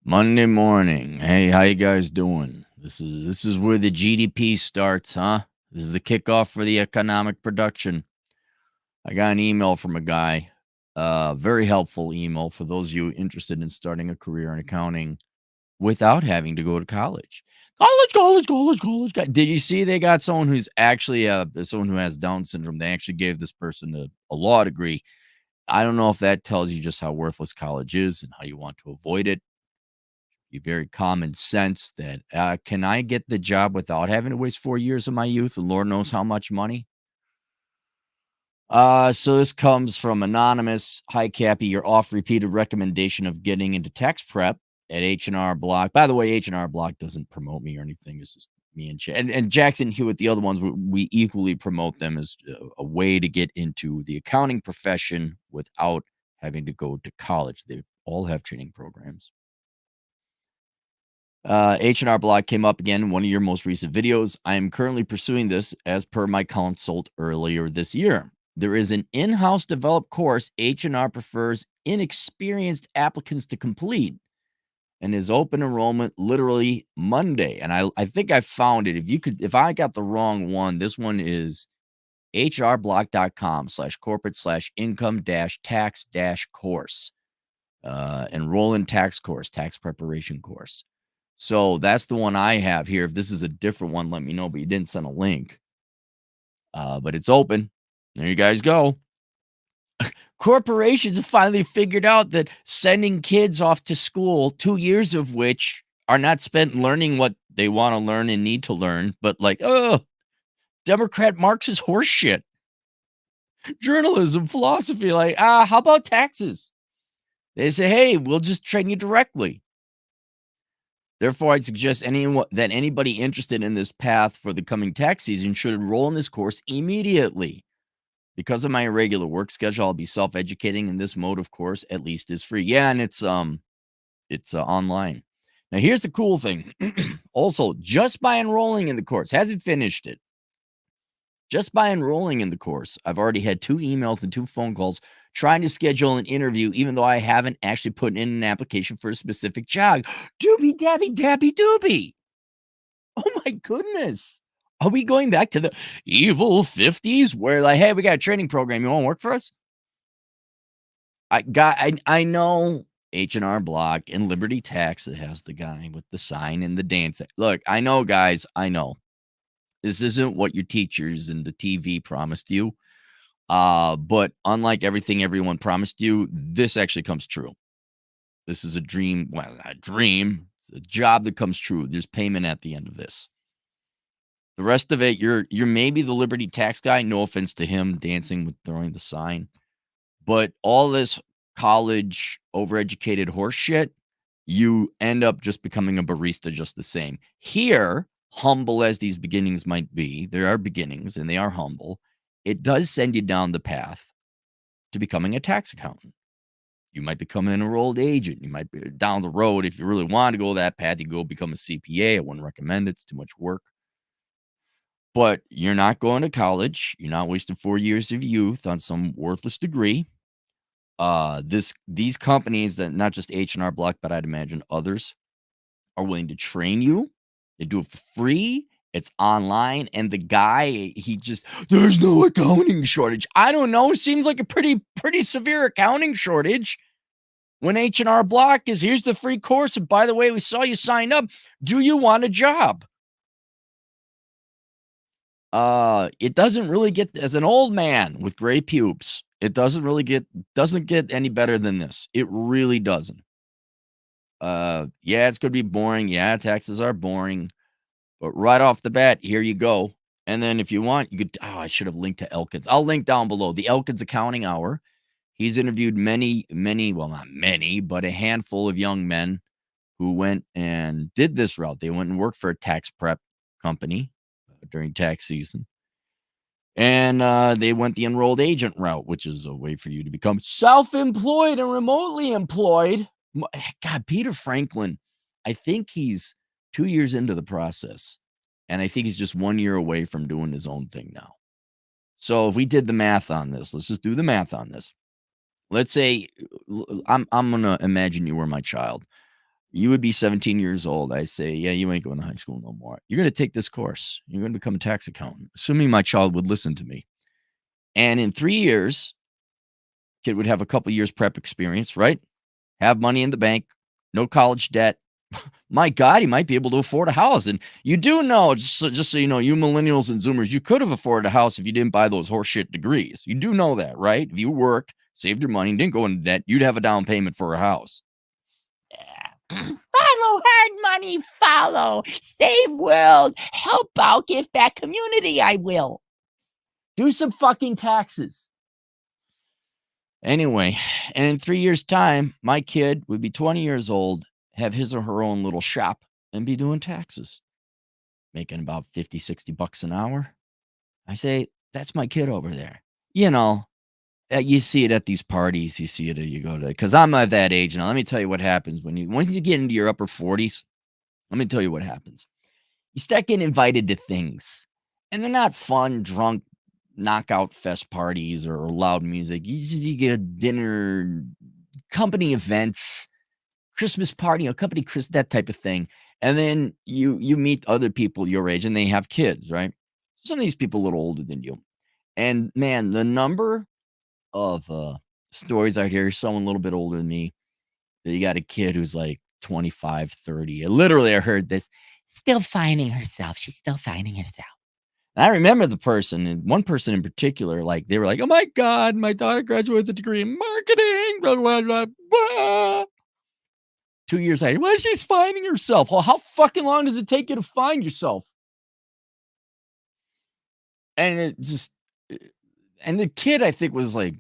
Monday morning. Hey, how you guys doing? This is where the GDP starts, huh? This is the kickoff for the economic production. I got an email from a guy, very helpful email for those of you interested in starting a career in accounting without having to go to college. College. Did you see they got someone who's actually someone who has Down syndrome? They actually gave this person a law degree. I don't know if that tells you just how worthless college is and how you want to avoid it. Be very common sense that can I get the job without having to waste 4 years of my youth and Lord knows how much money? So this comes from anonymous. Hi, Cappy. Your off repeated recommendation of getting into tax prep at H&R Block. By the way, H&R Block doesn't promote me or anything. It's just me and and Jackson Hewitt. The other ones we equally promote them as a way to get into the accounting profession without having to go to college. They all have training programs. H&R Block came up again in one of your most recent videos. I am currently pursuing this as per my consult earlier this year. There is an in-house developed course H&R prefers inexperienced applicants to complete and is open enrollment literally Monday. And I think I found it. If I got the wrong one, this one is hrblock.com/corporate/income-tax-course. Enroll in tax course, tax preparation course. So that's the one I have here. If this is a different one, let me know. But you didn't send a link. But it's open. There you guys go. Corporations have finally figured out that sending kids off to school, 2 years of which are not spent learning what they want to learn and need to learn, but like, oh, Democrat Marxist horseshit, journalism, philosophy, like, how about taxes? They say, hey, we'll just train you directly. Therefore, I'd suggest that anybody interested in this path for the coming tax season should enroll in this course immediately. Because of my irregular work schedule, I'll be self-educating, and this mode of course at least is free. Yeah, and it's online. Now, here's the cool thing. Also, just by enrolling in the course, hasn't finished it. Just by enrolling in the course, I've already had 2 emails and 2 phone calls trying to schedule an interview, even though I haven't actually put in an application for a specific job. Doobie dabby dabby doobie. Oh my goodness. Are we going back to the evil 50s where like, hey, we got a training program. You want to work for us? I know H&R Block and Liberty Tax that has the guy with the sign and the dance. Look, I know, guys. I know. This isn't what your teachers and the TV promised you. But unlike everything everyone promised you, this actually comes true. This is a dream. Well, not a dream. It's a job that comes true. There's payment at the end of this. The rest of it, you're maybe the Liberty Tax guy. No offense to him dancing with throwing the sign. But all this college overeducated horse shit, you end up just becoming a barista just the same. Here, humble as these beginnings might be, there are beginnings and they are humble. It does send you down the path to becoming a tax accountant. You might become an enrolled agent. You might be down the road. If you really want to go that path, you go become a CPA. I wouldn't recommend it. It's too much work. But you're not going to college. You're not wasting 4 years of youth on some worthless degree. These companies that not just H&R Block, but I'd imagine others are willing to train you. They do it for free. It's online, and the guy, there's no accounting shortage. I don't know. Seems like a pretty severe accounting shortage. When H&R Block is here's the free course, and by the way, we saw you sign up. Do you want a job? It doesn't really get as an old man with gray pubes. It doesn't get any better than this. It really doesn't. Yeah, it's gonna be boring. Yeah, taxes are boring. But right off the bat, here you go. And then if you want, you could I should have linked to Elkins. I'll link down below the Elkins Accounting Hour. He's interviewed many, well, not many, but a handful of young men who went and did this route. They went and worked for a tax prep company during tax season. And they went the enrolled agent route, which is a way for you to become self-employed and remotely employed. God, Peter Franklin, I think he's 2 years into the process. And I think he's just 1 year away from doing his own thing now. So if we did the math on this, let's just do the math on this. Let's say I'm going to imagine you were my child. You would be 17 years old. I say, yeah, you ain't going to high school no more. You're going to take this course. You're going to become a tax accountant, assuming my child would listen to me. And in 3 years, kid would have a couple years prep experience, right? Have money in the bank, no college debt. My God, he might be able to afford a house. And you do know, just so you know, you millennials and Zoomers, you could have afforded a house if you didn't buy those horseshit degrees. You do know that, right? If you worked, saved your money, didn't go into debt, you'd have a down payment for a house. Yeah. Follow hard money, follow. Save world. Help out, give back community, I will. Do some fucking taxes. Anyway, and in 3 years' time, my kid would be 20 years old, have his or her own little shop, and be doing taxes, making about 50, 60 bucks an hour. I say, that's my kid over there. You know, you see it at these parties. You see it, you go to, because I'm at that age now. Let me tell you what happens once you get into your upper 40s. Let me tell you what happens. You start getting invited to things, and they're not fun, drunk, knockout fest parties or loud music. You get dinner, company events, Christmas party, company Chris, that type of thing. And then you meet other people your age, and they have kids, right? Some of these people a little older than you. And man, the number of stories I hear, someone a little bit older than me, that you got a kid who's like 25, 30. Literally, I heard this. Still finding herself. She's still finding herself. And I remember the person, and one person in particular, like they were like, "Oh my God, my daughter graduated with a degree in marketing." Blah, blah, blah, blah. 2 years later, well, she's finding herself. Well, how fucking long does it take you to find yourself? And it just, eh, and the kid, I think, was like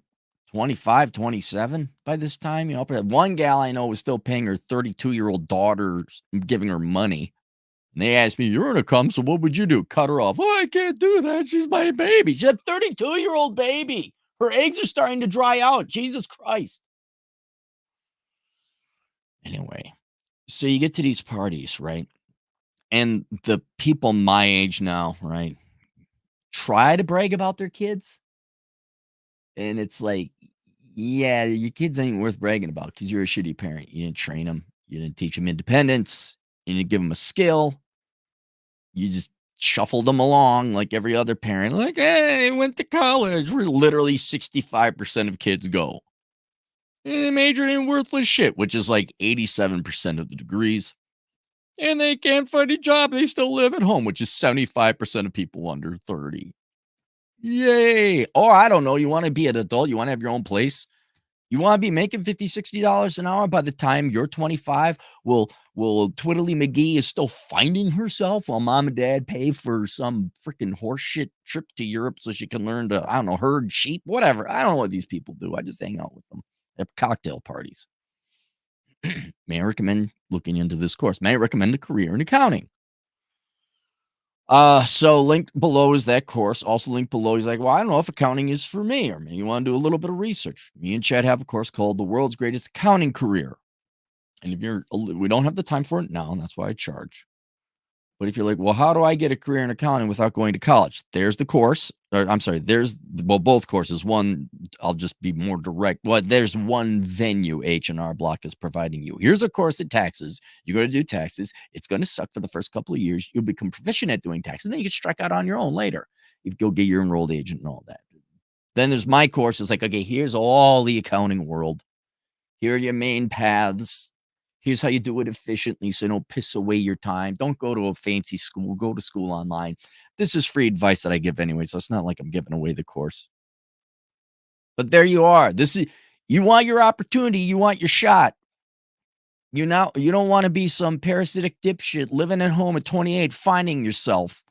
25, 27 by this time. But one gal I know was still paying her 32-year-old daughter, giving her money. And they asked me, "You're gonna come, so what would you do? Cut her off?" "Oh, I can't do that. She's my baby." She's a 32-year-old baby. Her eggs are starting to dry out. Jesus Christ. Anyway, so you get to these parties, right? And the people my age now, right, try to brag about their kids. And it's like, yeah, your kids ain't worth bragging about because you're a shitty parent. You didn't train them. You didn't teach them independence. You didn't give them a skill. You just shuffled them along like every other parent. Like, hey, went to college. Where literally 65% of kids go. And they majored in worthless shit, which is like 87% of the degrees. And they can't find a job. They still live at home, which is 75% of people under 30. Yay. Or I don't know. You want to be an adult. You want to have your own place. You want to be making $50, $60 an hour by the time you're 25? Will Twiddly McGee is still finding herself while mom and dad pay for some freaking horseshit trip to Europe so she can learn to, I don't know, herd sheep, whatever. I don't know what these people do. I just hang out with them at cocktail parties. May I recommend looking into this course? May I recommend a career in accounting? So linked below is that course. Also linked below, he's like, well, I don't know if accounting is for me, or maybe you want to do a little bit of research. Me and Chad have a course called The World's Greatest Accounting Career. And if we don't have the time for it now, and that's why I charge. But if you're like, well, how do I get a career in accounting without going to college? There's the course. I'm sorry, both courses. One, I'll just be more direct. Well, there's one venue H&R Block is providing you. Here's a course at taxes. You're going to do taxes. It's going to suck for the first couple of years. You'll become proficient at doing taxes. Then you can strike out on your own later. You go get your enrolled agent and all that. Then there's my course. It's like, okay, here's all the accounting world. Here are your main paths. Here's how you do it efficiently so don't piss away your time. Don't go to a fancy school. Go to school online. This is free advice that I give anyway, so it's not like I'm giving away the course. But there you are. You want your opportunity. You want your shot. You don't want to be some parasitic dipshit living at home at 28, finding yourself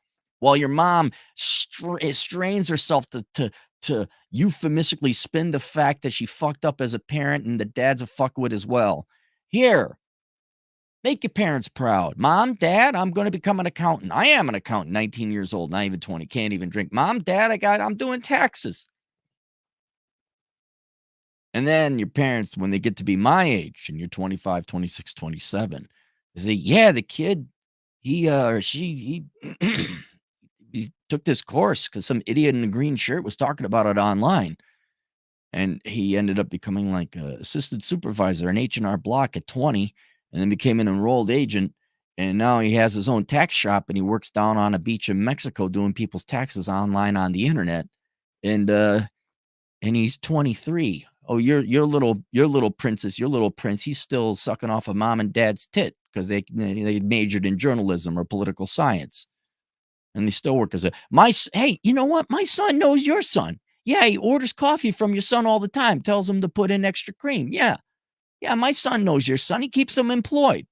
while your mom strains herself to euphemistically spin the fact that she fucked up as a parent and the dad's a fuckwit as well. Here, make your parents proud. Mom, Dad, I'm going to become an accountant. I am an accountant, 19 years old, not even 20, can't even drink. Mom, Dad, I'm doing taxes. And then your parents, when they get to be my age and you're 25, 26, 27, they say, yeah, the kid, he or she, he took this course because some idiot in a green shirt was talking about it online. And he ended up becoming like an assistant supervisor in H&R Block at 20. and then became an enrolled agent. And now he has his own tax shop and he works down on a beach in Mexico doing people's taxes online on the internet. And he's 23. Oh, your little princess, your little prince, he's still sucking off of mom and dad's tit because they majored in journalism or political science. And they still work as a hey, you know what? My son knows your son. Yeah, he orders coffee from your son all the time, tells him to put in extra cream. Yeah. Yeah, my son knows your son. He keeps him employed.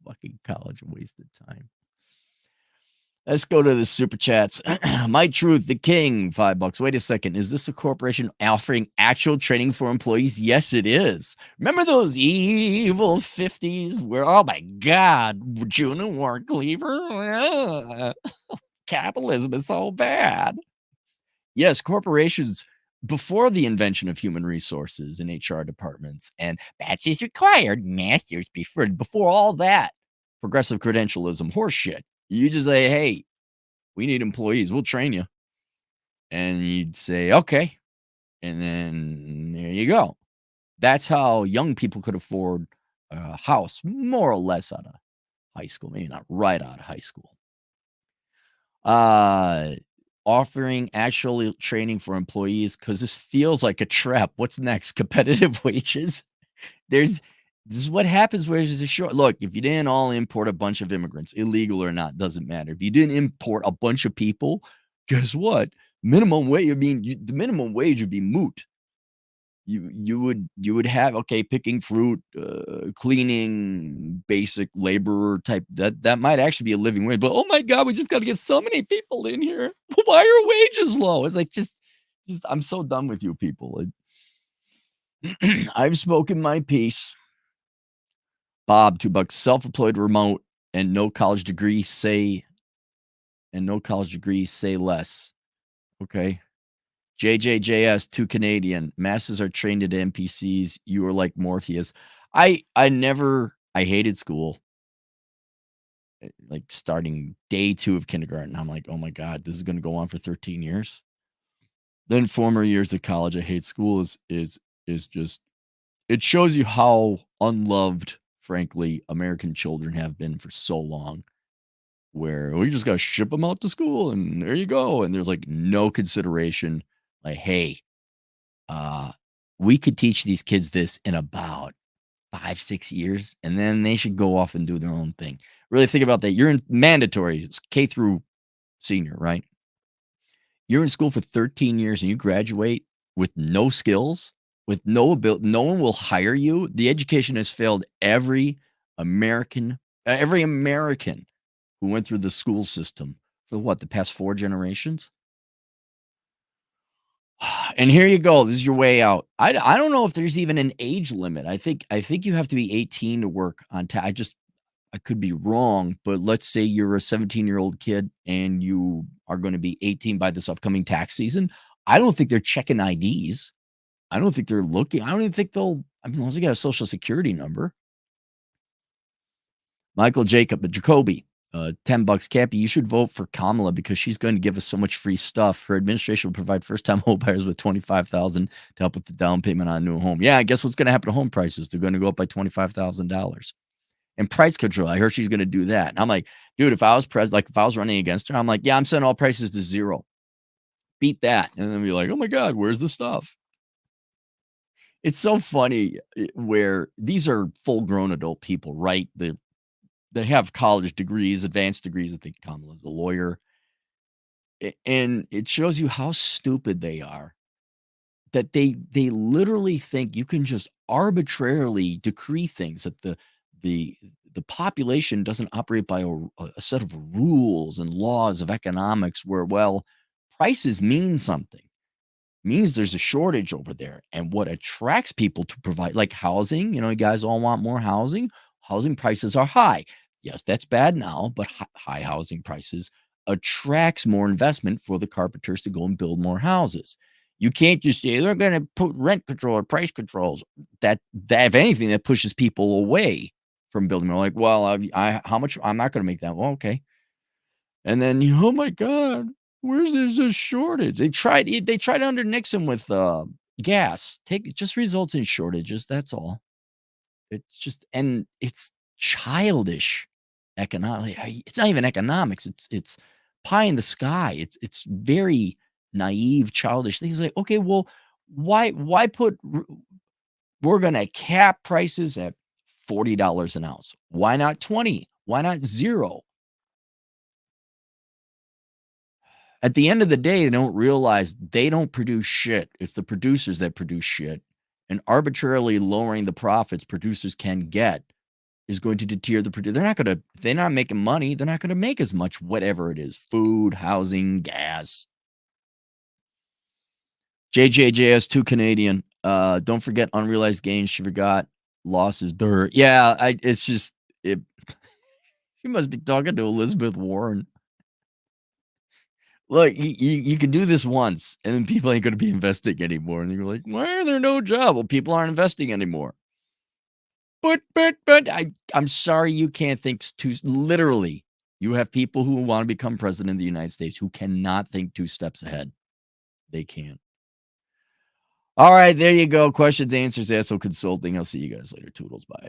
Fucking college wasted time. Let's go to the super chats. My Truth, the King, $5. Wait a second. Is this a corporation offering actual training for employees? Yes, it is. Remember those evil 50s where, oh my God, June and Warren Cleaver? Capitalism is so bad. Yes, corporations, before the invention of human resources and HR departments and bachelor's required, master's preferred, before all that progressive credentialism horseshit, you just say, hey, we need employees. We'll train you. And you'd say, okay. And then there you go. That's how young people could afford a house, more or less out of high school, maybe not right out of high school. Offering actual training for employees because this feels like a trap. What's next? Competitive wages? There's this is what happens where there's a short look. If you didn't all import a bunch of immigrants, illegal or not, doesn't matter. If you didn't import a bunch of people, guess what? Minimum wage. I mean, the minimum wage would be moot. You would have okay, picking fruit, cleaning, basic laborer type. That might actually be a living wage. But oh my God, we just got to get so many people in here. Why are wages low? It's like just I'm so done with you people. I've spoken my piece. Bob, $2, self-employed, remote, and no college degree. Say less. Okay. JJJS, 2 Canadian. Masses are trained at NPCs. You are like Morpheus. I hated school. Like starting day 2 of kindergarten. I'm like, oh my God, this is going to go on for 13 years. Then former years of college, I hate school is just, it shows you how unloved, frankly, American children have been for so long. Where we just got to ship them out to school and there you go. And there's like no consideration. Like, hey, we could teach these kids this in about 5, 6 years, and then they should go off and do their own thing. Really think about that. You're in mandatory, it's K through senior, right? You're in school for 13 years and you graduate with no skills, with no ability, no one will hire you. The education has failed every American who went through the school system for what, the past 4 generations? And here you go. This is your way out. I don't know if there's even an age limit. I think you have to be 18 to work on I could be wrong, but let's say you're a 17-year-old kid and you are going to be 18 by this upcoming tax season. I don't think they're checking IDs. I don't think they're looking. I don't even think they'll, I mean, unless you got a social security number. Michael Jacob, the Jacoby, $10. Cappy, you should vote for Kamala because she's going to give us so much free stuff. Her administration will provide first-time home buyers with $25,000 to help with the down payment on a new home. Yeah, I guess what's going to happen to home prices? They're going to go up by $25,000. And price control, I heard she's going to do that. And I'm like, dude, if I was if I was running against her, I'm like, yeah, I'm setting all prices to 0. Beat that. And then be like, oh my God, where's the stuff? It's so funny where these are full-grown adult people, right? They have college degrees, advanced degrees. I think Kamala's a lawyer. And it shows you how stupid they are that they literally think you can just arbitrarily decree things that the the population doesn't operate by a set of rules and laws of economics where, well, prices mean something. Means there's a shortage over there. And what attracts people to provide, like housing, you guys all want more housing. Housing prices are high. Yes, that's bad now, but high housing prices attracts more investment for the carpenters to go and build more houses. You can't just say they're going to put rent control or price controls. That if anything, that pushes people away from building more. Like, well, how much? I'm not going to make that. Well, okay. And then, oh my God. Where's there's a shortage? They tried under Nixon with, gas. Take it just results in shortages, that's all. It's just and it's childish it's not even economics, it's pie in the sky. It's very naive, childish things like, "Okay, well, why put we're gonna cap prices at $40 an ounce. Why not 20? Why not 0?" At the end of the day, they don't realize they don't produce shit. It's the producers that produce shit. And arbitrarily lowering the profits producers can get is going to deter the producer. If they're not making money, they're not gonna make as much, whatever it is, food, housing, gas. JJJS 2 Canadian. Don't forget unrealized gains. She forgot losses. Dirt. Yeah, it's just it. She must be talking to Elizabeth Warren. Look, you can do this once, and then people ain't gonna be investing anymore. And you're like, why are there no job? Well, people aren't investing anymore. But I'm sorry you can't think too literally. You have people who want to become president of the United States who cannot think 2 steps ahead. They can't. All right, there you go. Questions, answers, Asshole Consulting. I'll see you guys later. Toodles. Bye.